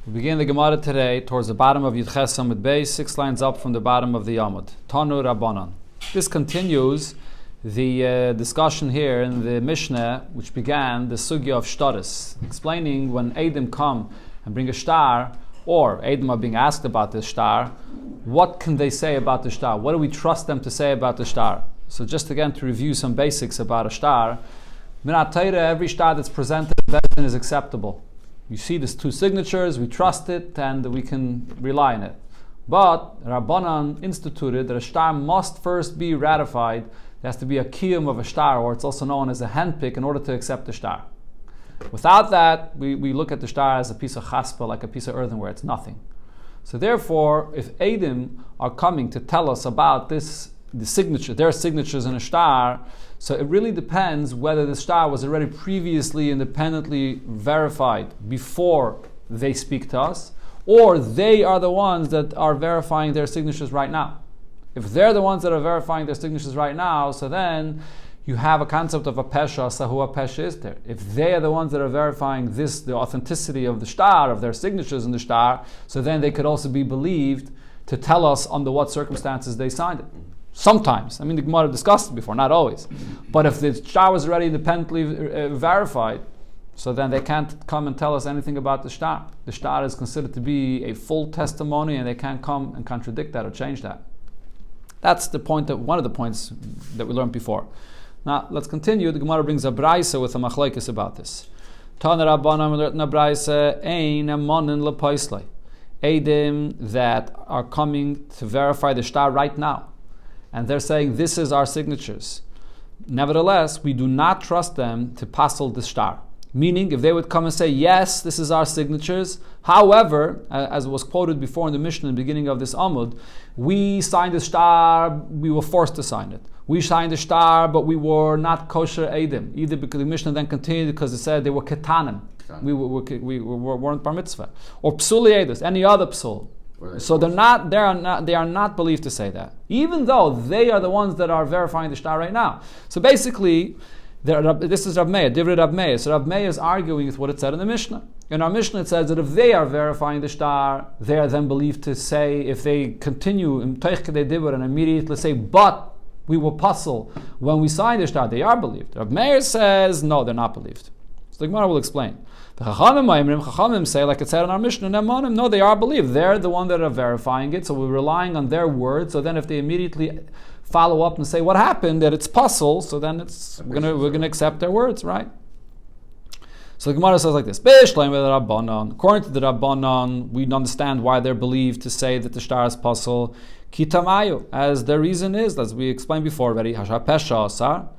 We begin the Gemara today towards the bottom of Yud Ches Amud Beis, 6 lines up from the bottom of the Amud. Tanu Rabbanan. This continues the discussion here in the Mishnah, which began the sugya of shtaris, explaining when Eidim come and bring a shtar, or Eidim are being asked about this shtar, what can they say about the shtar? What do we trust them to say about the shtar? So just again to review some basics about a shtar, Minat Torah, every shtar that's presented in Bezdin is acceptable. You see these two signatures, we trust it, and we can rely on it. But Rabbanan instituted that a shtar must first be ratified. There has to be a kiyum of a shtar, or it's also known as a handpick, in order to accept the shtar. Without that, we look at the shtar as a piece of chaspa, like a piece of earthenware. It's nothing. So therefore, if Eidim are coming to tell us about their signatures in a shtar, so it really depends whether the shtar was already previously independently verified before they speak to us, or they are the ones that are verifying their signatures right now. If they're the ones that are verifying their signatures right now, so then you have a concept of a pesha, sahu a pesha is there. If they are the ones that are verifying the authenticity of the shtar, of their signatures in the shtar, so then they could also be believed to tell us under what circumstances they signed it. Sometimes. I mean, the Gemara discussed it before, not always. But if the shtar was already independently verified, so then they can't come and tell us anything about the shtar. The shtar is considered to be a full testimony, and they can't come and contradict that or change that. That's the point, one of the points that we learned before. Now, let's continue. The Gemara brings a braisa with a machlekes about this. Tana Rabbanan, we learned in a braisa, ein amonin lepoislei. Eidim that are coming to verify the shtar right now, and they're saying, this is our signatures. Nevertheless, we do not trust them to passel the shtar. Meaning, if they would come and say, yes, this is our signatures, however, as was quoted before in the Mishnah in the beginning of this Amud, we signed the shtar, we were forced to sign it. We signed the shtar, but we were not kosher Eidim. Either because the Mishnah then continued because it said they were ketanim. We weren't bar mitzvah. Or psuli Eidos, any other psul. So they are not believed to say that, even though they are the ones that are verifying the shtar right now. So basically, this is Rav Meir, Divrei Rav Meir. So Rav Meir is arguing with what it said in the Mishnah. In our Mishnah, it says that if they are verifying the shtar, they are then believed to say, if they continue in Teich Kedei Dibur and immediately say, but we were puzzled when we signed the shtar, they are believed. Rav Meir says, no, they're not believed. So the Gemara will explain. The Chachamim say, like it said in our Mishnah, no, they are believed. They're the one that are verifying it, so we're relying on their word. So then if they immediately follow up and say what happened, that it's puzzle, so then we're gonna accept their words, right? So the Gemara says like this: according to the Rabbanan, we understand why they're believed to say that the shtar is puzzle. Kitamayu, as the reason is, as we explained before already, Hasha Pesha Asar,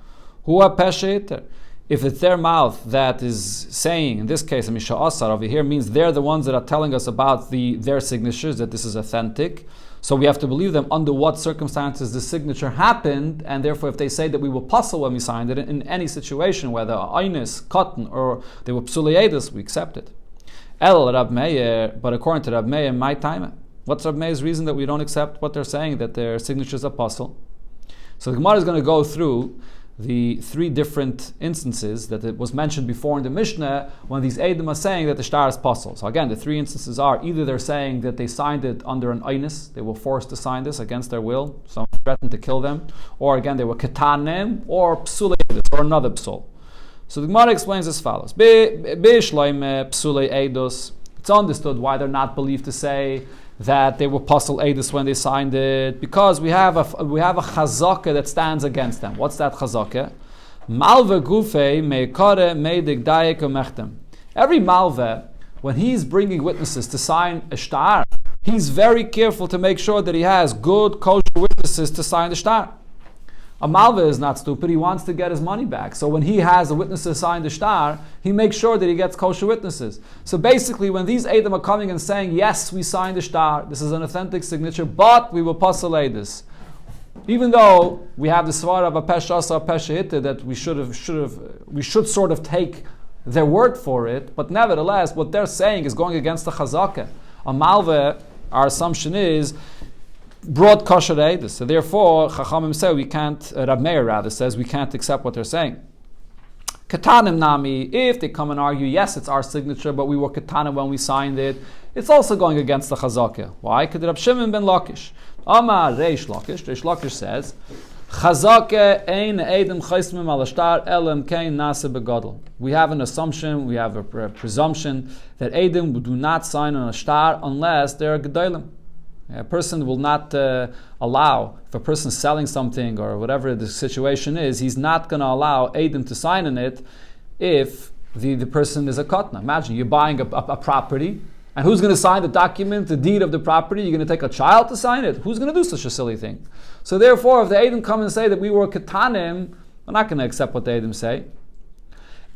Hua Pesha. If it's their mouth that is saying, in this case, Misha Asar over here means they're the ones that are telling us about their signatures, that this is authentic. So we have to believe them under what circumstances the signature happened, and therefore if they say that we were puzzled when we signed it, in any situation, whether Einis, cotton, or they were psuliadis, we accept it. El Rab Meir, but according to Rab Meir, my time, what's Rab Meir's reason that we don't accept what they're saying, that their signatures are puzzle? So the Gemara is going to go through the three different instances that it was mentioned before in the Mishnah when these Eidim are saying that the shtar is puzzle. So again, the three instances are either they're saying that they signed it under an einis, they were forced to sign this against their will, someone threatened to kill them, or again they were ketanim, or psule Eidos, or another psul. So the Gemara explains as follows: B'shleim psule Eidos. It's understood why they're not believed to say that they were puzzle Eidos when they signed it, because we have a chazaka that stands against them. What's that chazaka? Malve gufei meikare meidig dayek umechtem. Every malve, when he's bringing witnesses to sign a shtar, he's very careful to make sure that he has good kosher witnesses to sign the shtar. A malve is not stupid, he wants to get his money back. So when he has a witness to sign the shtar, he makes sure that he gets kosher witnesses. So basically, when these Eidim are coming and saying, yes, we signed the shtar, this is an authentic signature, but we will puzzle this. Even though we have the svara of a pesha asa, pesha hitta, that we should sort of take their word for it, but nevertheless, what they're saying is going against the chazaka. A malve, our assumption is, broad kosher Eidos. So therefore, Chachamim say we can't, Rab Meir rather says we can't accept what they're saying. Katanim nami, if they come and argue, yes, it's our signature, but we were katanim when we signed it, it's also going against the chazakah. Why? Because Rab Shimon ben Lakish. Amar Reish Lakish says, chazakah ein edim chaysmim al ashtar elam kein nase begadol. We have an assumption, we have a presumption that edim do not sign on a shtar unless they're gedolim. A person will not allow, if a person is selling something or whatever the situation is, he's not going to allow Eidim to sign on it if the person is a kotna. Imagine you're buying a property, and who's going to sign the document, the deed of the property? You're going to take a child to sign it? Who's going to do such a silly thing? So therefore, if the Eidim come and say that we were katanim, we're not going to accept what the Eidim say.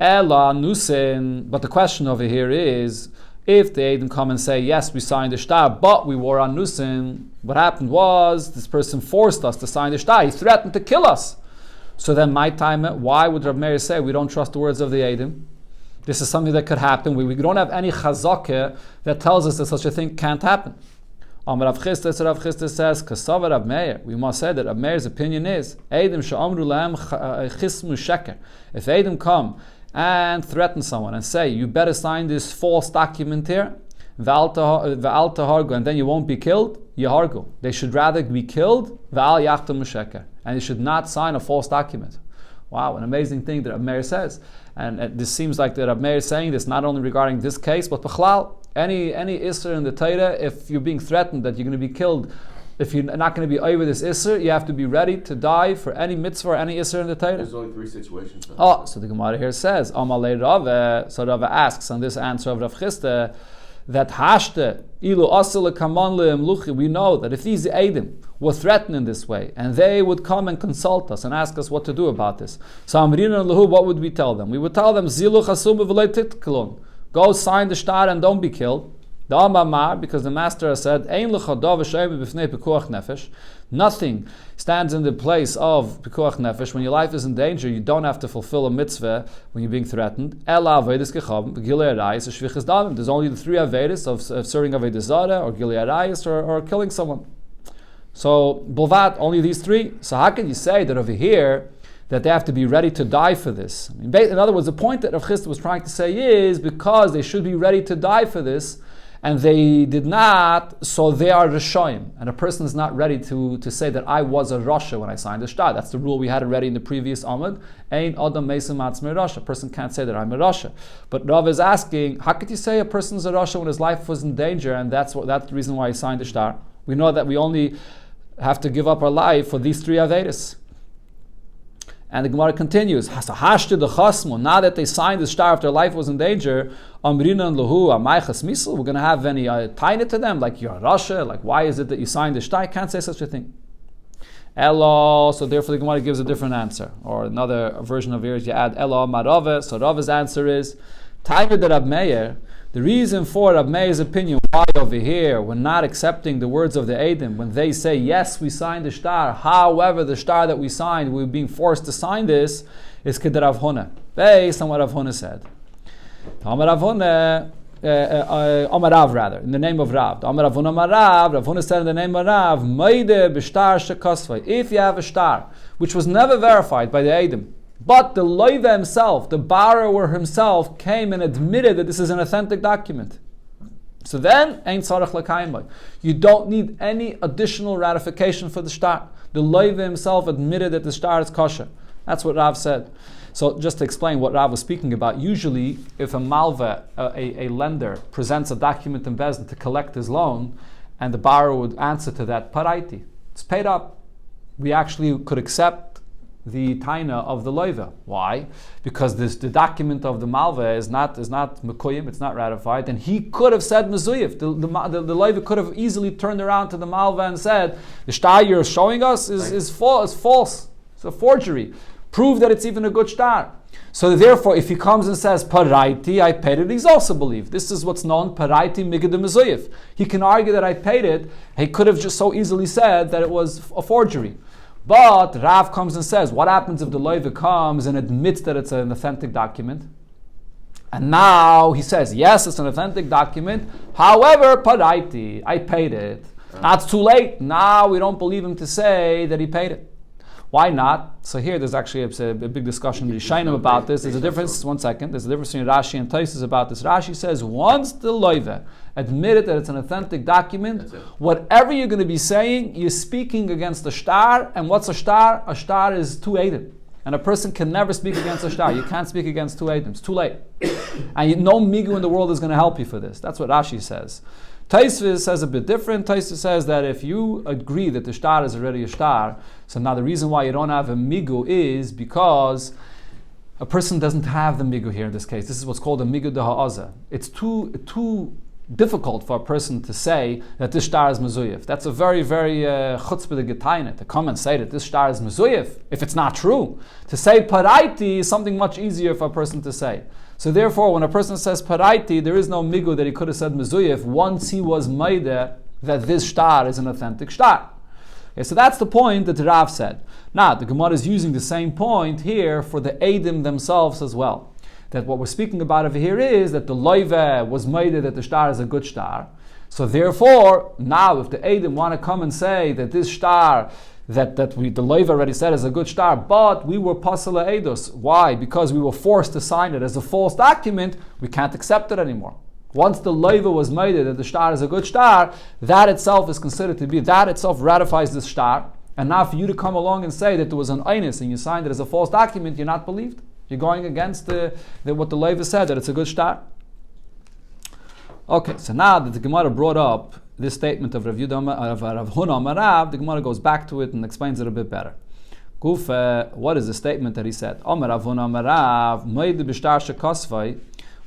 Ela nusin, but the question over here is, if the Eidim come and say, yes, we signed the shtar, but we were on Nusin, what happened was, this person forced us to sign the shtar. He threatened to kill us. So then, my time, why would Rav Meir say we don't trust the words of the Eidim? This is something that could happen. We don't have any chazakah that tells us that such a thing can't happen. Rav Chisda says, Kasava Rav Meir. We must say that Rav Meir's opinion is, Eidim she'amru lahem chismu sheker. If Eidim come and threaten someone and say, you better sign this false document here, and then you won't be killed, yahargu. They should rather be killed, and they should not sign a false document. Wow, an amazing thing that Rav Meir says. And this seems like that Rav Meir is saying this not only regarding this case, but b'chlal, any isser in the Torah, if you're being threatened that you're going to be killed, if you're not going to be over this isser, you have to be ready to die for any mitzvah or any isser in the Torah. There's only 3 situations. Oh, so the Gemara here says, Amalei Rava, so Rava asks on this answer of Rav Chisda, that hashte ilu asile kaman le'emluchi, we know that if these Eidim were threatened in this way, and they would come and consult us and ask us what to do about this, so amrina lahu, what would we tell them? We would tell them, zilu chasum v'lei titkelun, go sign the shtar and don't be killed. Because the master has said, nothing stands in the place of pikuach nefesh. When your life is in danger, you don't have to fulfill a mitzvah when you're being threatened. There's only the 3 avedas of serving avodah zarah, or gilei arayis, or killing someone. So, bulvat, only these 3. So how can you say that over here, that they have to be ready to die for this? I mean, in other words, the point that Rav Chisda was trying to say is, because they should be ready to die for this, and they did not, so they are Rishoyim. And a person is not ready to say that I was a Rasha when I signed the shtar. That's the rule we had already in the previous Amud. Ein Adam Meisem Atzmei Rasha. A person can't say that I'm a Rasha. But Rav is asking, how could you say a person is a Rasha when his life was in danger, and that's the reason why he signed the shtar? We know that we only have to give up our life for these 3 Avedas. And the Gemara continues, now that they signed the shtar if their life was in danger, we're going to have any taina to them, like you're a Rasha, like why is it that you signed the shtar? I can't say such a thing. Elo, so therefore the Gemara gives a different answer. Or another version of yours, you add Elo Marave. So Rava's answer is, taina de Rab Meir, the reason for Rab Meir's opinion, why over here we're not accepting the words of the Eidim, when they say, yes, we signed the shtar, however, the shtar that we signed, we're being forced to sign this, is Ked Rav Huna, based on what Rav Huna said. Amar Rav Huna, Amar Rav rather, in the name of Rav. Amar Rav Huna Amar Rav, Rav Huna said in the name of Rav, Meide b'shtar shekasvai, if you have a shtar, which was never verified by the Eidim, but the loiva himself, the borrower himself, came and admitted that this is an authentic document. So then, ein tzarech l'kayim. You don't need any additional ratification for the shtar. The loiva himself admitted that the shtar is kosher. That's what Rav said. So just to explain what Rav was speaking about, usually if a malva, a lender, presents a document in Bezdin to collect his loan, and the borrower would answer to that, paraiti, it's paid up. We actually could accept the taina of the loiva. Why? Because the document of the malva is not mekoyim, it's not ratified, and he could have said mezuyif. The loiva could have easily turned around to the malva and said, the shtar you're showing us is false. It's a forgery. Prove that it's even a good shtar. So therefore, if he comes and says, paraiti, I paid it, he's also believed. This is what's known, paraiti migad mezuyif. He can argue that I paid it. He could have just so easily said that it was a forgery. But Rav comes and says, what happens if the loiva comes and admits that it's an authentic document? And now he says, yes, it's an authentic document. However, paraiti, I paid it. Now it's too late. Now we don't believe him to say that he paid it. Why not? So here there's actually a big discussion with Yishainim about this. There's a difference, one second, there's a difference between Rashi and Taisus about this. Rashi says, once the loive admitted that it's an authentic document, whatever you're going to be saying, you're speaking against the shtar. And what's a shtar? A shtar is two edim. And a person can never speak against a shtar. You can't speak against two edim. It's too late. And no migu in the world is going to help you for this. That's what Rashi says. Taisvis says a bit different. Taisvis says that if you agree that the shtar is already a shtar, so now the reason why you don't have a migu is because a person doesn't have the migu here in this case. This is what's called a migu de ha'aza. It's too difficult for a person to say that this shtar is mezuyif. That's a very, very chutzpah de getainet, to come and say that this shtar is mezuyif, if it's not true. To say paraiti is something much easier for a person to say. So therefore, when a person says paraiti, there is no migu that he could have said mezuyif once he was maida that this shtar is an authentic shtar. Okay, so that's the point that Rav said. Now, the Gemara is using the same point here for the Eidim themselves as well. That what we're speaking about over here is that the loive was made that the shtar is a good shtar. So therefore, now if the Eidim want to come and say that this shtar, the loive already said is a good shtar, but we were pasala eidos. Why? Because we were forced to sign it as a false document, we can't accept it anymore. Once the loive was made that the shtar is a good shtar, that itself is considered to be, that itself ratifies this shtar. And now for you to come along and say that there was an einus and you signed it as a false document, you're not believed. You're going against what the Levi said, that it's a good shtar. Okay, so now that the Gemara brought up this statement of Rav Huna Amar Rav, the Gemara goes back to it and explains it a bit better. What is the statement that he said? Rav Huna Amar Rav,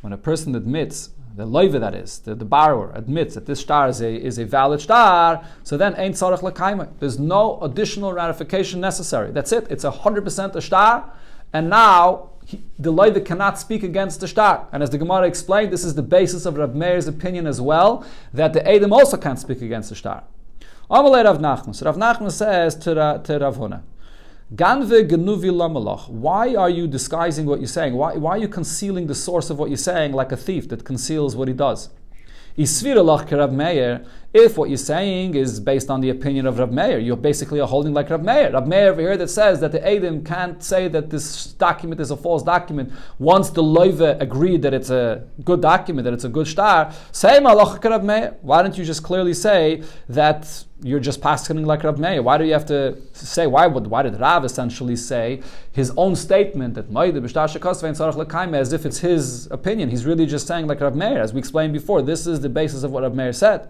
when a person admits, the Levi that is, the borrower admits that this shtar is a valid shtar, so then ain't tzarech l'kaima. There's no additional ratification necessary. That's it. It's 100% a shtar. And now, the Levi cannot speak against the shtar. And as the Gemara explained, this is the basis of Rav Meir's opinion as well, that the Eidim also can't speak against the shtar. Amalei Rav Nachman. So Rav Nachman says to Rav Huna, Ganve genuvi lamalach. Why are you disguising what you're saying? Why are you concealing the source of what you're saying like a thief that conceals what he does? Isviralach ke Rav Meir. If what you're saying is based on the opinion of Rav Meir, you're basically holding like Rav Meir. Rav Meir over here that says that the Eidim can't say that this document is a false document once the Loive agreed that it's a good document, that it's a good shtar. Say malach ke Rav Meir. Why don't you just clearly say that you're just passing like Rav Meir? Why do you have to say, why did Rav essentially say his own statement that as if it's his opinion? He's really just saying like Rav Meir. As we explained before, this is the basis of what Rav Meir said.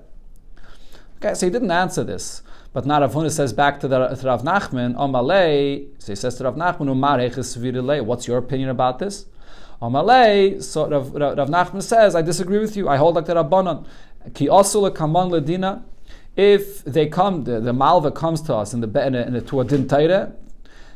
Okay, so he didn't answer this. But now Rav Huna says back to Rav Nachman, Amalei, so he says to Rav Nachman, what's your opinion about this? Amalei, so Rav Nachman says, I disagree with you. I hold like the Rabbanon. Ki asul kaman ledina. If they come, the malva comes to us to a din taira,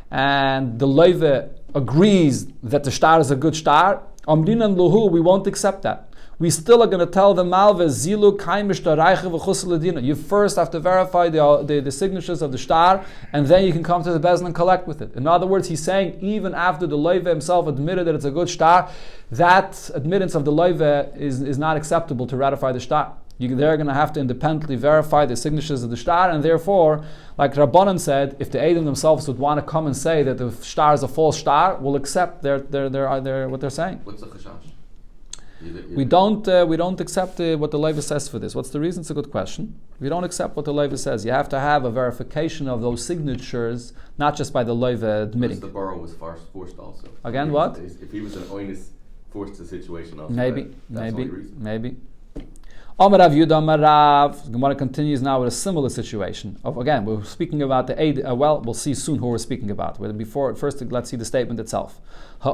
and the loive agrees that the shtar is a good shtar, amrinan luhu, we won't accept that. We still are going to tell the malva zilu kaimish darayche v'chusel ledina. You first have to verify the signatures of the shtar, and then you can come to the bezin and collect with it. In other words, he's saying even after the loive himself admitted that it's a good shtar, that admittance of the loive is not acceptable to ratify the shtar. They're going to have to independently verify the signatures of the shtar, and therefore, like Rabbanan said, if the Eidim themselves would want to come and say that the shtar is a false shtar, we'll accept what they're saying. What's the chashash? We don't accept what the Levi says for this. What's the reason? It's a good question. We don't accept what the Levi says. You have to have a verification of those signatures, not just by the Levi admitting. Because the borrower was forced also. Again, what? If he was an oinus forced the situation also. Maybe. Amar Rav Yudah Amar Rav. Gemara continues now with a similar situation. Again, we're speaking about the Eid. We'll see soon who we're speaking about. First, let's see the statement itself. How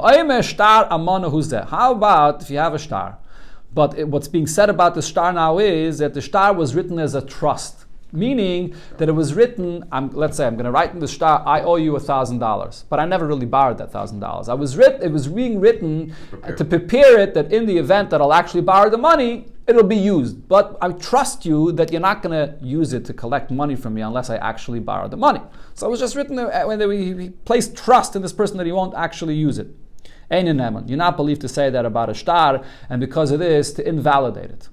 about if you have a shtar? But what's being said about the shtar now is that the shtar was written as a trust. Meaning that it was written, let's say I'm going to write in the shtar, I owe you $1,000. But I never really borrowed that $1,000. It was being written to prepare it that in the event that I'll actually borrow the money, it'll be used. But I trust you that you're not going to use it to collect money from me unless I actually borrow the money. So it was just written when he placed trust in this person that he won't actually use it. You're not believed to say that about a shtar, and because of this, to invalidate it.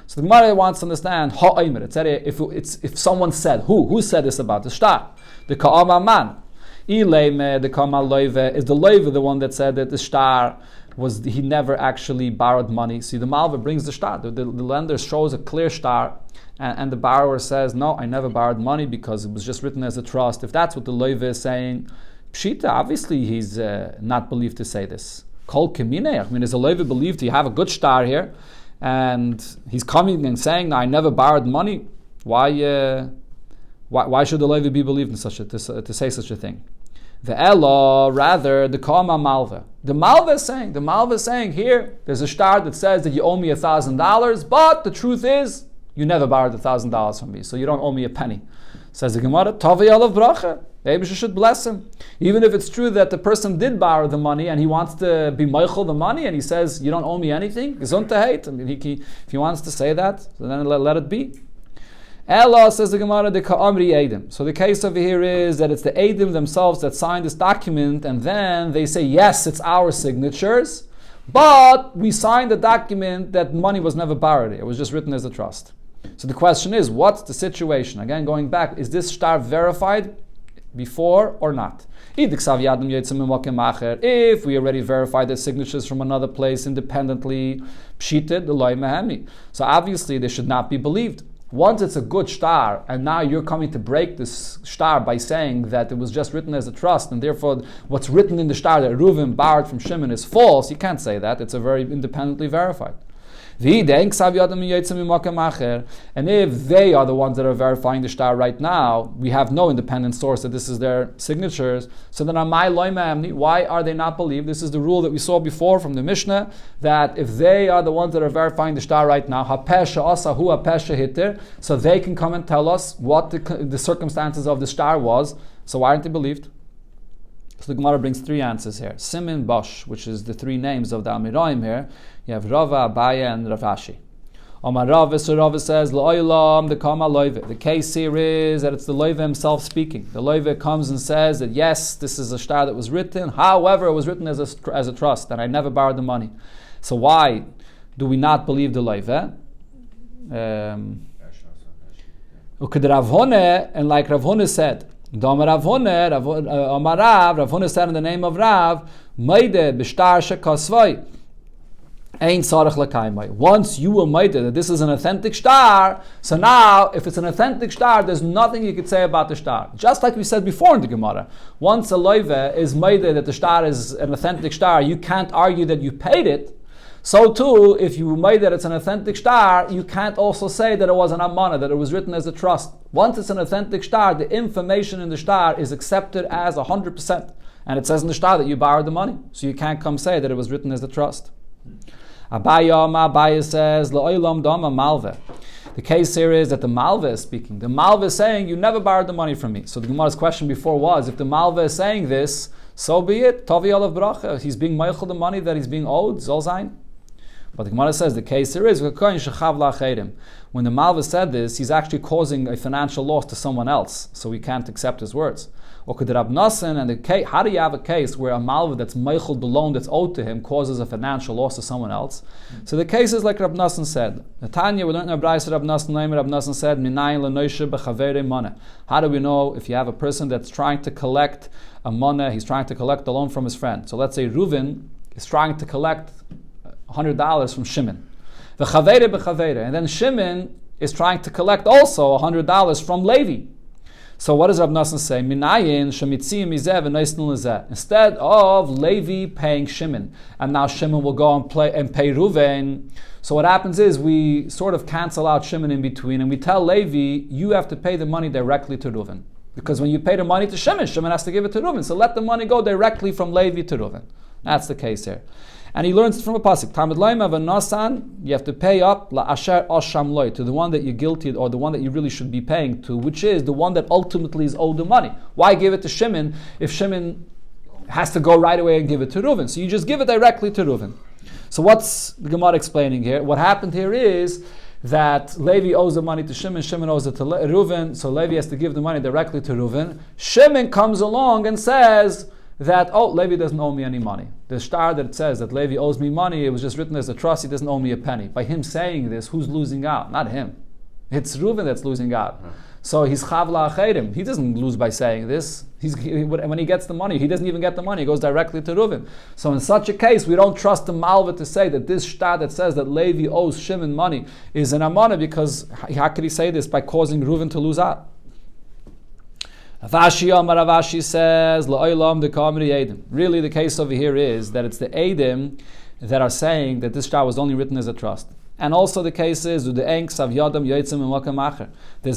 So the Gemara wants to understand if someone said, who said this about the shtar? The Ka'ama man. Ileime the Kamal Loive, is the Loive the one that said that the star was, he never actually borrowed money? See, the Malva brings the star. The lender shows a clear star, and the borrower says, no, I never borrowed money because it was just written as a trust. If that's what the Loive is saying, Pshita, obviously he's not believed to say this. Kol Kemineh, I mean, is the Loive believed to have a good star here, and he's coming and saying, no, I never borrowed money? Why should the Loive be believed in to say such a thing? The Elo, rather, the Kama Malva. The Malva is saying here, there's a star that says that you owe me $1,000, but the truth is, you never borrowed $1,000 from me, so you don't owe me a penny. Says the Gemara, Tavi Olav Bracha. Maybe you should bless him. Even if it's true that the person did borrow the money and he wants to be meichel the money and he says, you don't owe me anything, gesundheit. I mean, if he wants to say that, so then let it be. Ella, says the Gemara, the Ka'amri Eidim. So the case over here is that it's the Eidim themselves that signed this document, and then they say, yes, it's our signatures, but we signed the document that money was never borrowed. It was just written as a trust. So the question is, what's the situation? Again, going back, is this star verified before or not? If we already verified the signatures from another place independently, pshited the loy mehemi. So obviously they should not be believed. Once it's a good star, and now you're coming to break this star by saying that it was just written as a trust, and therefore what's written in the star that Reuven borrowed from Shimon is false, you can't say that. It's a very independently verified. And if they are the ones that are verifying the star right now, we have no independent source that this is their signatures. So then, why are they not believed? This is the rule that we saw before from the Mishnah, that if they are the ones that are verifying the star right now, so they can come and tell us what the circumstances of the star was. So why aren't they believed? So the Gemara brings three answers here. Simin Bosh, which is the three names of the Amiraim here. You have Rava, Abaya, and Rav Ashi. Omar Rava, so Rava says, L'oilam, the Kama Loive. The case here is that it's the Loive himself speaking. The Loive comes and says that yes, this is a star that was written. However, it was written as a trust, and I never borrowed the money. So why do we not believe the Loive? And like Rav Hone said, Rav Hone said in the name of Rav, Meide b'shtar shekasvai. Once you were made that this is an authentic star, so now if it's an authentic star, there's nothing you could say about the star. Just like we said before in the Gemara, once a loive is made that the star is an authentic star, you can't argue that you paid it. So too, if you made that it's an authentic star, you can't also say that it was an amana, that it was written as a trust. Once it's an authentic star, the information in the star is accepted as 100%. And it says in the star that you borrowed the money. So you can't come say that it was written as a trust. Abaya says, La'olam dama malve. The case here is that the malve is speaking. The malve is saying, you never borrowed the money from me. So the Gemara's question before was, if the malve is saying this, so be it. Tavi olav bracha. He's being meichel the money that he's being owed. Zol zayin. But the Gemara says the case here is, when the malve said this, he's actually causing a financial loss to someone else. So we can't accept his words. Or could Rab Nassan, and how do you have a case where a malva that's meichel the loan that's owed to him causes a financial loss to someone else? So the case is like Rab Nassan said. Netanya, we learned in Abrayis Rab Nassan said, Minayin l'noishe b'chavere mana. How do we know if you have a person that's trying to collect a mana, he's trying to collect the loan from his friend? So let's say Reuven is trying to collect $100 from Shimon. V'chavere b'chavere. And then Shimon is trying to collect also $100 from Levi. So what does Rav Nassan say? Minayin shemitzim izeh v'noisnul izeh. Instead of Levi paying Shimon, and now Shimon will go and pay Reuven. So what happens is we sort of cancel out Shimon in between, and we tell Levi, you have to pay the money directly to Reuven. Because when you pay the money to Shimon, Shimon has to give it to Reuven. So let the money go directly from Levi to Reuven. That's the case here. And he learns from a pasuk. Tamid loyma v'nasan, you have to pay up la'asher osham loy, to the one that you're guilty, or the one that you really should be paying to, which is the one that ultimately is owed the money. Why give it to Shimon if Shimon has to go right away and give it to Reuven? So you just give it directly to Reuven. So what's the Gemara explaining here? What happened here is that Levi owes the money to Shimon, Shimon owes it to Reuven, so Levi has to give the money directly to Reuven. Shimon comes along and says that, oh, Levi doesn't owe me any money. The star that says that Levi owes me money, it was just written as a trust, he doesn't owe me a penny. By him saying this, who's losing out? Not him. It's Reuven that's losing out. So he's chavla acherim. He doesn't lose by saying this. When he gets the money, he doesn't even get the money. He goes directly to Reuven. So in such a case, we don't trust the malva to say that this shtar that says that Levi owes Shimon money is an amana, because how could he say this by causing Reuven to lose out? Ravashi says, really the case over here is that it's the Eidim that are saying that this shtar was only written as a trust. And also the case is, there's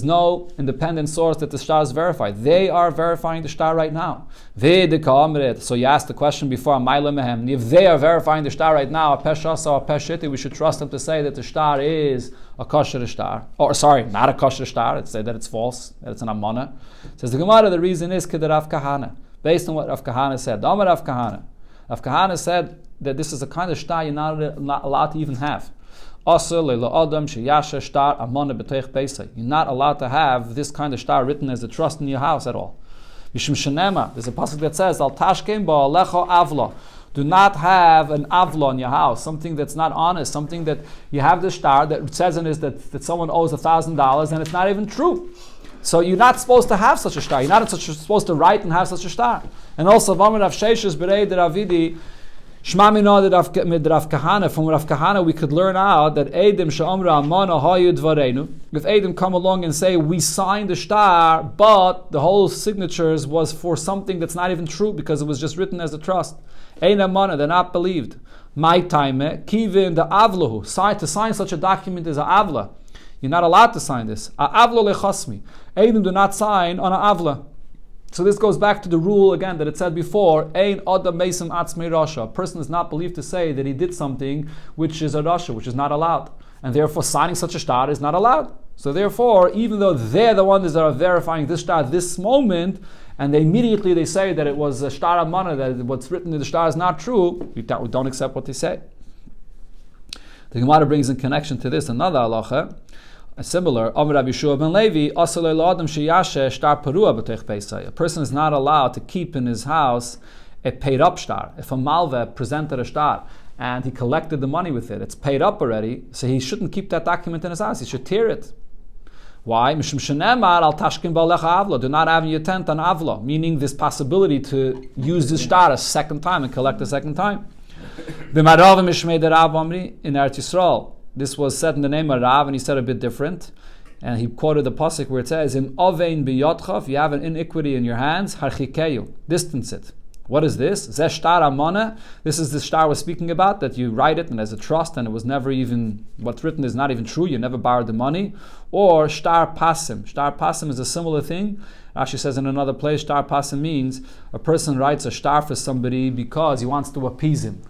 no independent source that the shtar is verified. They are verifying the shtar right now. So you asked the question before, if they are verifying the shtar right now, we should trust them to say that the shtar is a kosher shtar. Or sorry, not a kosher shtar. It's say that it's false, that it's an amana. Says the Gemara, the reason is Rav Kahana. Based on what Rav Kahana said. Rav Kahana said that this is a kind of shtar you're not allowed to even have. You're not allowed to have this kind of shtar written as a trust in your house at all. There's a pasuk that says, Al tashkem ba'alecho avla. Do not have an avla in your house, something that's not honest, something that you have this shtar that says in it that someone owes $1,000 and it's not even true. So you're not supposed to have such a shtar. You're not supposed to write and have such a shtar. And also, Vamar Rav Sheshes Berei Deravidi, Shma Mino mit Rav Kahana. From Rav Kahana, we could learn out that Eidim she'omra amana hayu dvareinu. If Eidim come along and say we signed the shtar, but the whole signatures was for something that's not even true because it was just written as a trust. Ein amana, they're not believed. My time, kivin the avlahu. To sign such a document is a avla. You're not allowed to sign this. A avla lechasmi. Eidim do not sign on a avla. So this goes back to the rule again that it said before, Ein Adam Mesim Atzmei Rasha. A person is not believed to say that he did something which is a Rasha, which is not allowed. And therefore signing such a shtar is not allowed. So therefore, even though they're the ones that are verifying this shtar at this moment, and they say that it was a shtar amana, that what's written in the shtar is not true, we don't accept what they say. The Gemara brings in connection to this another halacha. A similar, a person is not allowed to keep in his house a paid up shtar. If a malva presented a shtar and he collected the money with it, it's paid up already, so he shouldn't keep that document in his house, he should tear it. Why? Do not have in your tent an avla, meaning this possibility to use this shtar a second time and collect a second time. In Eretz Yisrael, this was said in the name of Rav, and he said a bit different. And he quoted the pasuk where it says, "In ovein biyotcha, if you have an iniquity in your hands, harchikeyu, distance it." What is this? Zeh shtar amana. This is the shtar we're speaking about, that you write it and as a trust, and it was never even, what's written is not even true, you never borrowed the money. Or shtar pasim. Shtar pasim is a similar thing. Rashi says in another place, shtar pasim means a person writes a shtar for somebody because he wants to appease him.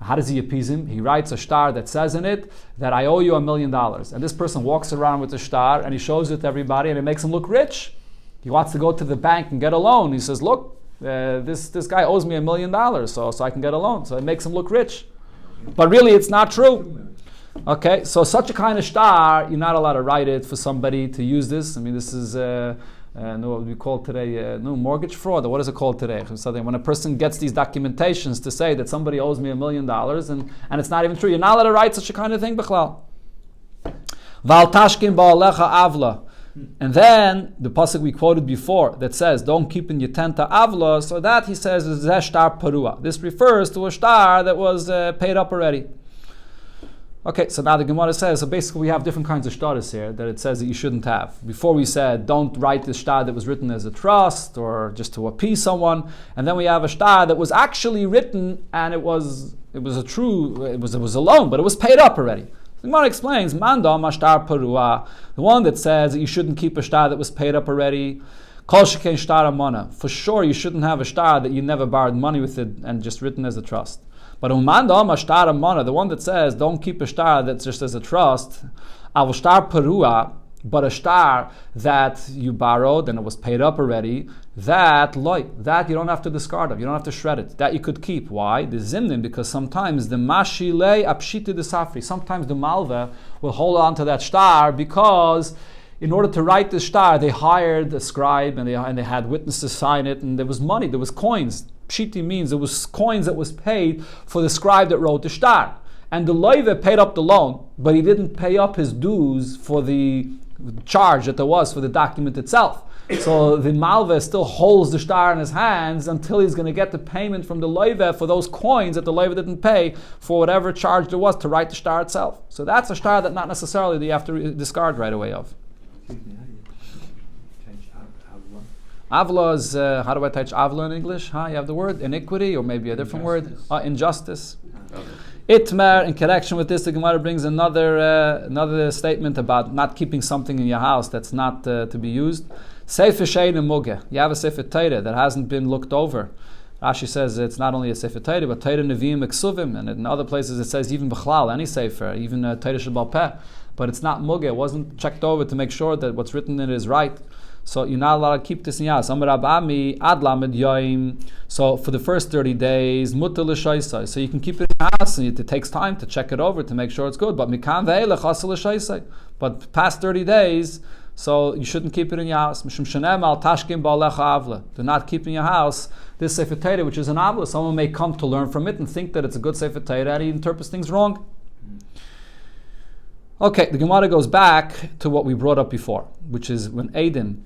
How does he appease him? He writes a shtar that says in it that I owe you $1 million. And this person walks around with the shtar and he shows it to everybody and it makes him look rich. He wants to go to the bank and get a loan. He says, look, this guy owes me $1 million, so I can get a loan. So it makes him look rich. But really it's not true. Okay, so such a kind of shtar, you're not allowed to write it for somebody to use this. I mean, this is what we call today mortgage fraud, or what is it called today? Something when a person gets these documentations to say that somebody owes me $1 million and it's not even true, you're not allowed to write such a kind of thing, b'chlal. Val tashkin ba'alecha avla. And then the pasuk we quoted before that says, don't keep in your tent a avla, so that he says is shtar parua. This refers to a shtar that was paid up already. Okay, so now the Gemara says, so basically we have different kinds of shtaris here that it says that you shouldn't have. Before we said, don't write this shtar that was written as a trust or just to appease someone. And then we have a shtar that was actually written and it was a loan, but it was paid up already. The Gemara explains, Manda mashtar parua, the one that says that you shouldn't keep a shtar that was paid up already. Kol sheken shtar amana. For sure you shouldn't have a shtar that you never borrowed money with it and just written as a trust. But the one that says don't keep a shtar that's just as a trust, a shtar parua, but a shtar that you borrowed and it was paid up already, that you don't have to discard it, you don't have to shred it, that you could keep. Why? The zimnin, because sometimes the mashile apshiti de safri, sometimes the malva will hold on to that shtar because in order to write this shtar, they hired a scribe and they had witnesses sign it, and there was money, there was coins. Pshiti means it was coins that was paid for the scribe that wrote the shtar. and the loive paid up the loan, but he didn't pay up his dues for the charge that there was for the document itself. So the malve still holds the shtar in his hands until he's going to get the payment from the loive for those coins that the loive didn't pay for whatever charge there was to write the shtar itself. So that's a shtar that not necessarily you have to discard right away of. Avla is, how do I teach avla in English? You have the word iniquity, or maybe a different word, injustice. Itmer, in connection with this, the Gemara brings another statement about not keeping something in your house that's not to be used. Sefer shein and muge. You have a Sefer Torah that hasn't been looked over. Rashi says it's not only a Sefer Torah, but Torah Nevi'im Kesubim, and in other places it says even B'chlal, any Sefer, even Torah Shebal Peh, but it's not muge. It wasn't checked over to make sure that what's written in it is right. So you're not allowed to keep this in your house. So for the first 30 days, so you can keep it in your house, and it takes time to check it over to make sure it's good. But past 30 days, so you shouldn't keep it in your house. Do not keep in your house this Sefer Torah, which is an avla. Someone may come to learn from it and think that it's a good Sefer Torah, and he interprets things wrong. Okay, the Gemara goes back to what we brought up before, which is when Eidim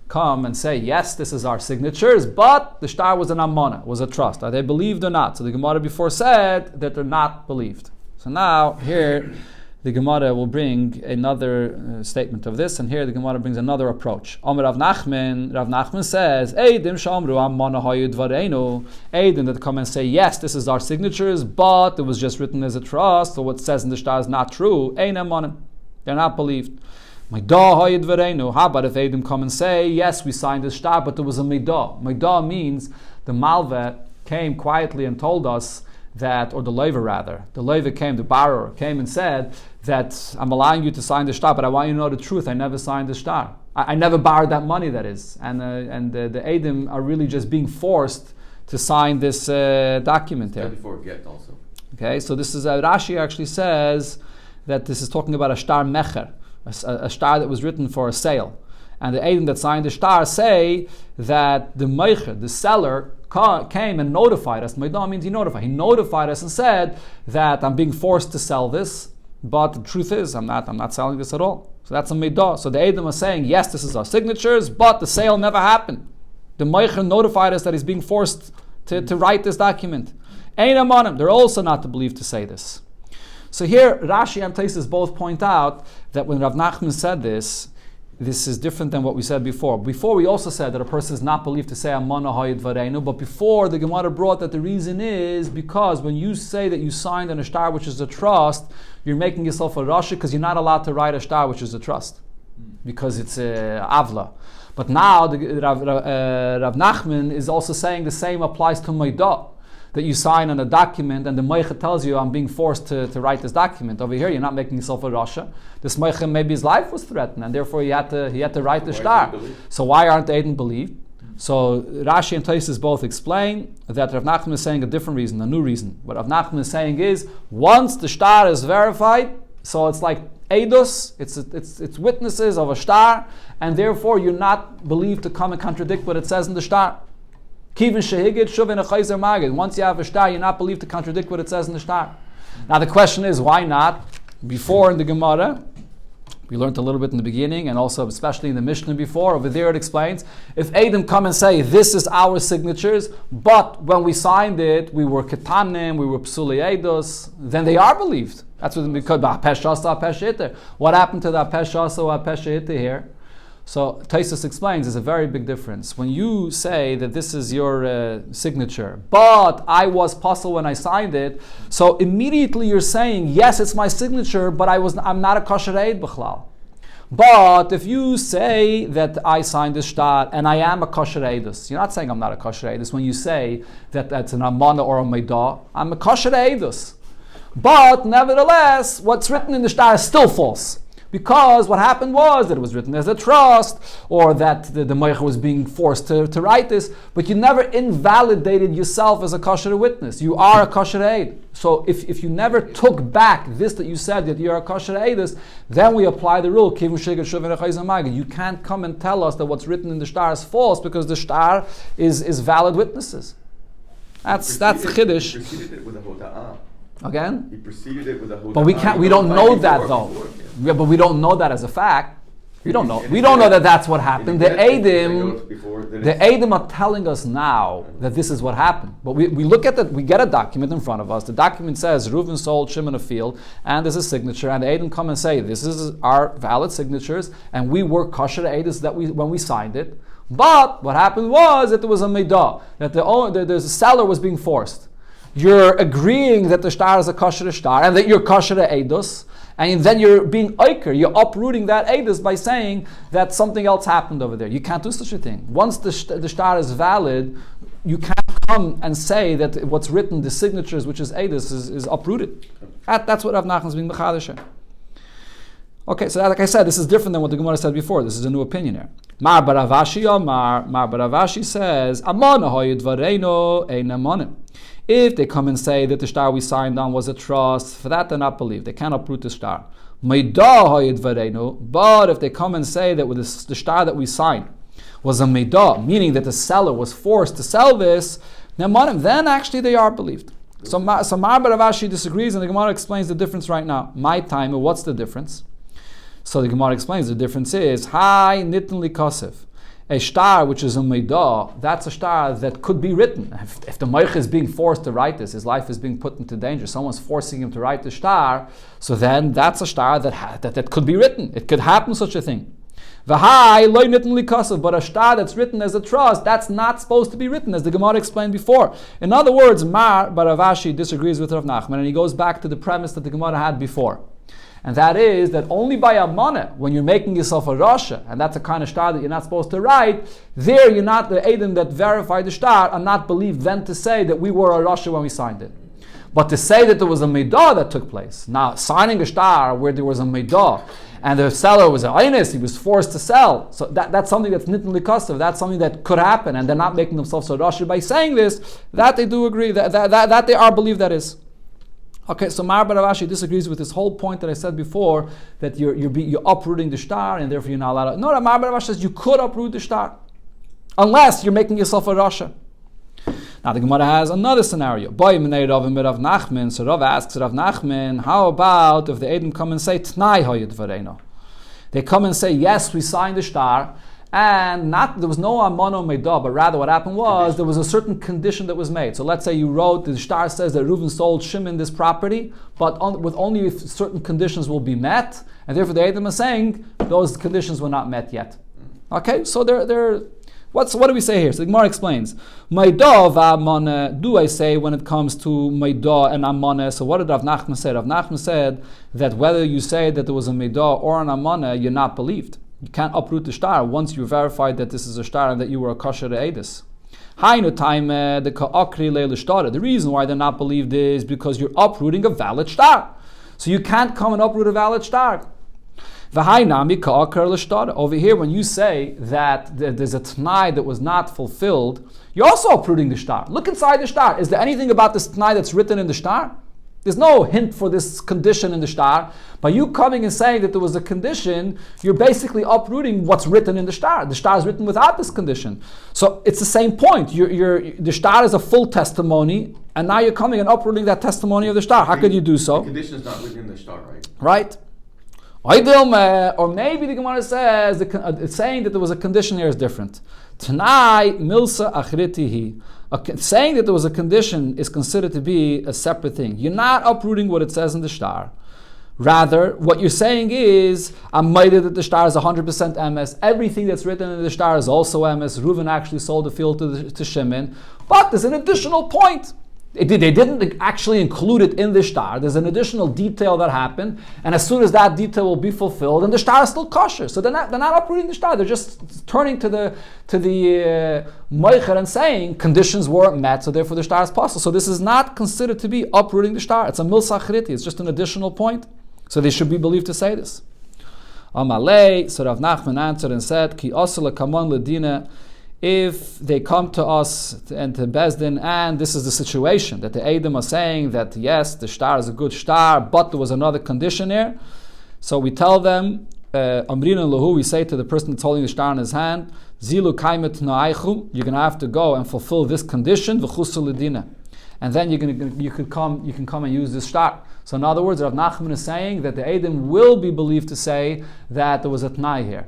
come and say, yes, this is our signatures, but the shtar was an amana, was a trust. Are they believed or not? So the Gemara before said that they're not believed. So now here the Gemara will bring another statement of this, and here the Gemara brings another approach. Rav Nachman says, Eidim shamru amana hayu dvareinu. Eidim that come and say, yes, this is our signatures, but it was just written as a trust, or what it says in the shtar is not true. Ein amanim. They're not believed. Meidah hayu dvareinu. How about if Eidim come and say, yes, we signed this shtar, but there was a meidah. Meidah means the malve came quietly and told us that, or the loiva rather, the loiva came, the borrower came and said that I'm allowing you to sign the shtar, but I want you to know the truth. I never signed the shtar. I never borrowed that money, that is. And the Eidim are really just being forced to sign this document here. Before get also. Okay, so this is, Rashi actually says that this is talking about a shtar mecher, a shtar that was written for a sale. And the Eidim that signed the shtar say that the meicher, the seller, came and notified us. Meidah means he notified. He notified us and said that I'm being forced to sell this, but the truth is I'm not selling this at all. So that's a meidah. So the Eidim are saying, yes, this is our signatures, but the sale never happened. The meicher notified us that he's being forced to write this document. Ein amanim. They're also not to believe to say this. So here Rashi and Tosfos both point out that when Rav Nachman said this is different than what we said before. Before we also said that a person is not believed to say amana hayid vareinu, but before the Gemara brought that the reason is because when you say that you signed an shtar which is a trust, you're making yourself a rasha because you're not allowed to write a shtar which is a trust because it's a avla. But now Rav Nachman is also saying the same applies to meidah, that you sign on a document and the meicher tells you I'm being forced to write this document. Over here you're not making yourself a rasha. This meicher, maybe his life was threatened and therefore he had to write the shtar. So why aren't Eidim believed? So Rashi and Tosfos both explain that Rav Nachman is saying a different reason, a new reason. What Rav Nachman is saying is once the shtar is verified, so it's like Eidos, it's witnesses of a shtar, and therefore you're not believed to come and contradict what it says in the shtar. Once you have a shtar, you're not believed to contradict what it says in the shtar. Now the question is, why not? Before in the Gemara, we learned a little bit in the beginning, and also especially in the Mishnah before, over there it explains, if Eidim come and say, this is our signatures, but when we signed it, we were ketanim, we were psuli eidos, then they are believed. That's what we call Apeshasa. What happened to the Apeshasa, Apeshita here? So Tosfos explains there's a very big difference. When you say that this is your signature, but I was puzzled when I signed it, so immediately you're saying, yes, it's my signature, but I'm not a kosher eid b'chlal. But if you say that I signed this shtar and I am a kosher eidus, you're not saying I'm not a kosher eidus. When you say that that's an amana or a meidah, I'm a kosher eidus. But nevertheless, what's written in the shtar is still false. Because what happened was that it was written as a trust, or that the meicher was being forced to write this, but you never invalidated yourself as a kosher witness. You are a kosher eid. So if you never took back this that you said that you're a kosher eidus, then we apply the rule. You can't come and tell us that what's written in the shtar is false because the shtar is valid witnesses. That's the chiddush. Preceded it with a hoda'ah. Again? He preceded it with a But we don't know that though. Yeah, but we don't know that as a fact. We don't know. We don't know that that's what happened. The Eidim are telling us now that this is what happened. But we look at we get a document in front of us. The document says Reuven sold Shimon a field, and there's a signature, and the Eidim come and say, this is our valid signatures, and we were kosher Eidim when we signed it. But what happened was that there was a midah, that the seller was being forced. You're agreeing that the shtar is a kosher shtar, and that you're kosher Eidos, and then you're being oiker, you're uprooting that edus by saying that something else happened over there. You can't do such a thing. Once the shtar is valid, you can't come and say that what's written, the signatures, which is edus, is uprooted. That's what Rav Nachman is being mechadesher. Okay, so like I said, this is different than what the Gemara said before. This is a new opinion here. Mar Baravashi says, Amana hoyu dvareino ein amanim. If they come and say that the shtar we signed on was a trust, for that they're not believed. They can't uproot the shtar. But if they come and say that with the shtar that we signed was a meidah, meaning that the seller was forced to sell this, then actually they are believed. So Mar Baravashi disagrees, and the Gemara explains the difference right now. My time, what's the difference? So the Gemara explains the difference is, Hai nitin li kasev. A shtar which is a meidah, that's a shtar that could be written. If the moich is being forced to write this, his life is being put into danger, someone's forcing him to write the shtar, so then that's a shtar that could be written. It could happen such a thing. V'hai loy nitin li kasev, but a shtar that's written as a trust, that's not supposed to be written, as the Gemara explained before. In other words, Mar Baravashi disagrees with Rav Nachman, and he goes back to the premise that the Gemara had before. And that is that only by Amanah, when you're making yourself a Rasha, and that's a kind of shtar that you're not supposed to write, there you're not, the Eidim that verify the shtar are not believed then to say that we were a Rasha when we signed it. But to say that there was a Meidah that took place, now signing a shtar where there was a Meidah, and the seller was an Einis, he was forced to sell, so that's something that's nitin likasav, that's something that could happen, and they're not making themselves a Rasha by saying this, that they do agree, that they are believed that is. Okay, so Mar Baravashi disagrees with this whole point that I said before, that you're uprooting the shtar and therefore you're not allowed to. No, Mar Baravashi says you could uproot the shtar, unless you're making yourself a Rasha. Now the Gemara has another scenario. Boy Minei Rav and Rav Nachman. So Rav asks Rav Nachman, how about if the Edom come and say Tnai Hoyed Vareino? They come and say, yes, we signed the shtar, and there was no amano meidah, but rather what happened was there was a certain condition that was made. So let's say you wrote, the shtar says that Reuven sold Shimon this property, but with only if certain conditions will be met, and therefore the Edom are saying those conditions were not met yet. Okay, so what do we say here? So the Gemara explains, meidah v'amana, do I say when it comes to meidah and amana? So what did Rav Nachman say? Rav Nachman said that whether you say that there was a meidah or an amana, you're not believed. You can't uproot the shtar once you verified that this is a shtar and that you were a kosher edis. The reason why they're not believed is because you're uprooting a valid shtar. So you can't come and uproot a valid shtar. Over here, when you say that there's a t'nai that was not fulfilled, you're also uprooting the shtar. Look inside the shtar. Is there anything about this t'nai that's written in the shtar? There's no hint for this condition in the shtar. By you coming and saying that there was a condition, you're basically uprooting what's written in the shtar. The shtar is written without this condition. So it's the same point. The shtar is a full testimony, and now you're coming and uprooting that testimony of the shtar. How could you do so? The condition is not written in the shtar, right? Right. Or maybe the Gemara says, it's saying that there was a condition here is different. Tanai milsa achritihi. Saying that there was a condition is considered to be a separate thing. You're not uprooting what it says in the shtar. Rather, what you're saying is, I'm mighty that the shtar is 100% MS. Everything that's written in the shtar is also MS. Reuven actually sold the field to Shimon. But there's an additional point. They didn't actually include it in the shtar. There's an additional detail that happened, and as soon as that detail will be fulfilled, and the shtar is still kosher. So they're not uprooting the shtar. They're just turning to the moicher and saying conditions weren't met, so therefore the shtar is possible. So this is not considered to be uprooting the shtar. It's a milsachriti. It's just an additional point. So they should be believed to say this. Amalei. So Rav Nachman answered and said, Ki osel kamon ledina. If they come to us and to Bezdin, and this is the situation, that the Eidim are saying that yes, the shtar is a good shtar, but there was another condition here, so we tell them, Amrin and Lahu, we say to the person that's holding the shtar in his hand, Zilu kaimet na'aychu, you're going to have to go and fulfill this condition, v'chusu l'dina. and then you can come and use this shtar. So in other words, Rav Nachman is saying that the Eidim will be believed to say that there was a Tnai here.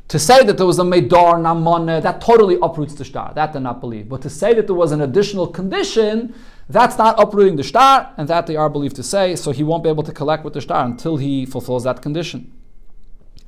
To say that there was a Meidar Namon, that totally uproots the shtar. That they not believe. But to say that there was an additional condition, that's not uprooting the shtar, and that they are believed to say. So he won't be able to collect with the shtar until he fulfills that condition.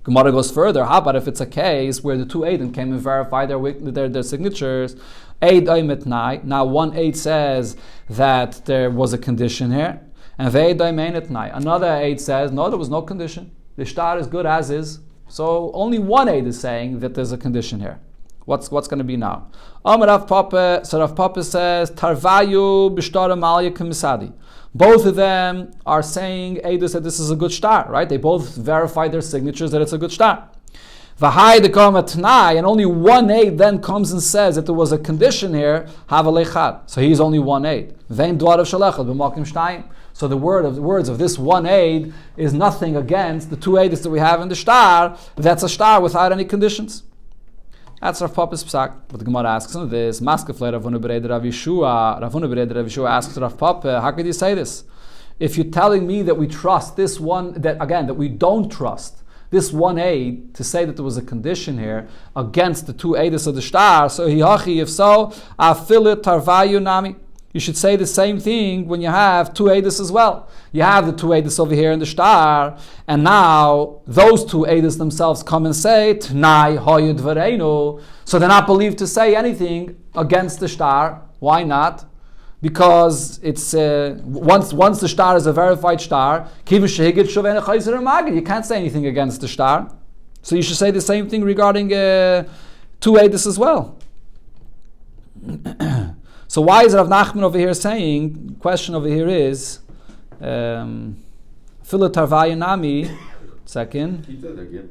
Gemara goes further. How about if it's a case where the two Eidim came and verified their signatures? Eid Mitnai. Now one Eid says that there was a condition here, and Veid Mitnai. Another Eid says no, there was no condition. The shtar is good as is. So only one Eid is saying that there's a condition here. What's going to be now? Rav Papa says Tarvayu b'shtar malya k'misadi. Both of them are saying Eidus that this is a good shtar, right? They both verified their signatures that it's a good shtar. V'hai dekama t'nai, and only one Eid then comes and says that there was a condition here. Havalechad. So he's only one Eid. Vein dwarav shalechad b'makim shtayim. So the words of this one Eid is nothing against the two Eids that we have in the shtar. That's a shtar without any conditions. That's Rav Papa's psak. But the Gemara asks him this. Maskefle Ravuna Bereder Rav Yeshua. Ravuna Bereder Rav Yeshua asks Rav Papa, how could you say this? If you're telling me that we trust this one, that we don't trust this one Eid to say that there was a condition here against the two Eids of the shtar, so if so, afilit tarvayu nami. You should say the same thing when you have two Eidos as well. You have the two Eidos over here in the shtar, and now those two Eidos themselves come and say, T'nai hoyu dvareinu. So they're not believed to say anything against the shtar. Why not? Because it's once the shtar is a verified shtar, you can't say anything against the shtar. So you should say the same thing regarding two Eidos as well. So why is Rav Nachman over here saying, question over here is, Fila Tarvaya Nami, second. Keep that again.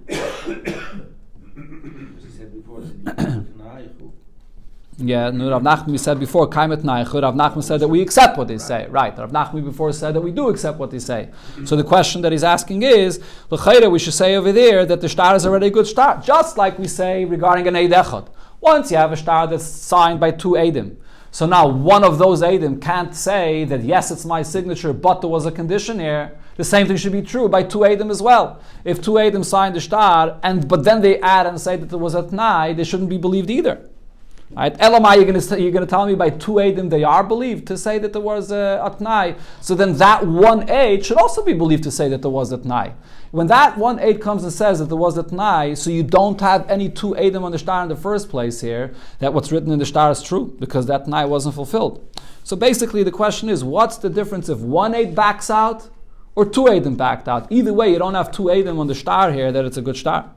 Yeah, no, Rav Nachman said before, Kaimet Naichu, Rav Nachman said that we accept what they say. Right, Rav Nachman before said that we do accept what they say. So the question that he's asking is, L'chayra, we should say over there that the shtar is already a good shtar, just like we say regarding an Eid Echad. Once you have a shtar that's signed by two Eidim, so now one of those Eidim can't say that yes, it's my signature, but there was a condition here. The same thing should be true by two Eidim as well. If two Eidim signed the shtar, but then they add and say that there was a T'nai, they shouldn't be believed either. Right? Elamai, you're going to tell me by two Eidim they are believed to say that there was a T'nai. So then that one Eid should also be believed to say that there was a T'nai. When that one Eid comes and says that there was a T'nai, so you don't have any two Eidim on the shtar in the first place here, that what's written in the shtar is true, because that T'nai wasn't fulfilled. So basically the question is, what's the difference if one Eid backs out or two Eidim backed out? Either way, you don't have two Eidim on the shtar here that it's a good shtar.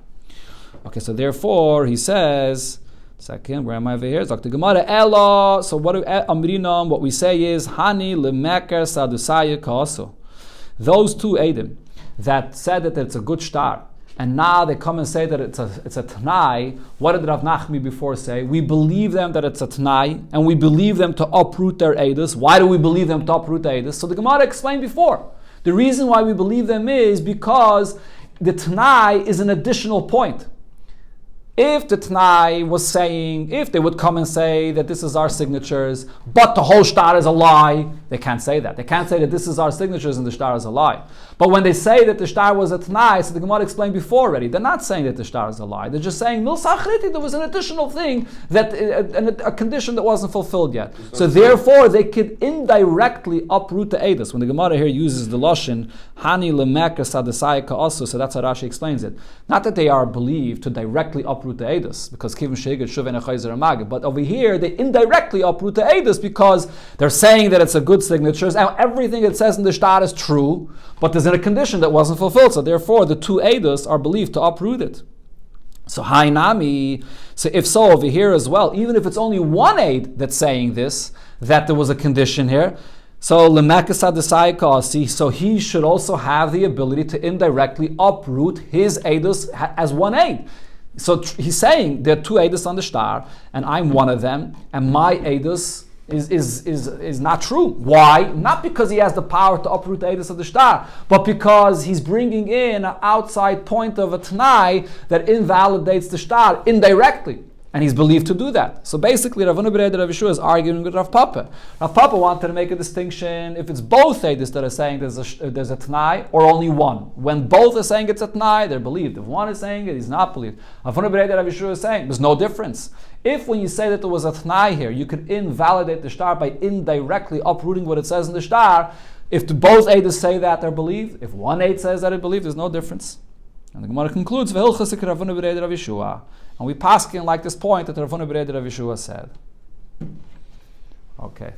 Okay, so therefore he says, second, where am I over here? Dr. Gemara Ella. So what Amrinam? What we say is Hani lemeker sadusaya kaso. Those two Eidim that said that it's a good shtar, and now they come and say that it's a T'nai. What did Rav Nachmi before say? We believe them that it's a T'nai, and we believe them to uproot their Eidos. Why do we believe them to uproot the Eidos? So the Gemara explained before. The reason why we believe them is because the T'nai is an additional point. If the T'nai was saying, if they would come and say that this is our signatures, but the whole shtar is a lie, they can't say that. They can't say that this is our signatures and the shtar is a lie. But when they say that the shtar was a T'nai, so the Gemara explained before already, they're not saying that the shtar is a lie. They're just saying, Milsachriti, there was an additional thing, that a condition that wasn't fulfilled yet. So therefore, they could indirectly uproot the Eidos. When the Gemara here uses the Lashon, Hani lemeker sadasai ka'asu, so that's how Rashi explains it. Not that they are believed to directly uproot the Eidos, because Kivim Sheged Shuven Echayzer Amag. But over here, they indirectly uproot the Eidos because they're saying that it's a good signatures, and everything it says in the shtar is true, but there's a condition that wasn't fulfilled. So therefore, the two Eidos are believed to uproot it. So Hainami. So if so, over here as well, even if it's only one Eid that's saying this, that there was a condition here. So so he should also have the ability to indirectly uproot his Eidos as one Eid. So he's saying there are two Eidos on the shtar, and I'm one of them, and my Eidos is not true. Why? Not because he has the power to uproot the Eidos of the shtar, but because he's bringing in an outside point of a T'nai that invalidates the shtar indirectly. and he's believed to do that. So basically, Rav Huna B'Reder Rav Yeshua is arguing with Rav Papa. Rav Papa wanted to make a distinction if it's both Eidos that are saying there's a T'nai, or only one. When both are saying it's a T'nai, they're believed. If one is saying it, he's not believed. Rav Huna B'Reder Rav Yeshua is saying there's no difference. If when you say that there was a T'nai here, you could invalidate the shtar by indirectly uprooting what it says in the shtar, if both Eidos say that, they're believed. If one Eid says that it believed, there's no difference. And the Gemara concludes, V'hilchasik Rav Huna B'Reder Rav Yeshua. And we paskin like this point that Rav Huna B'Reder Rav Yeshua said. Okay.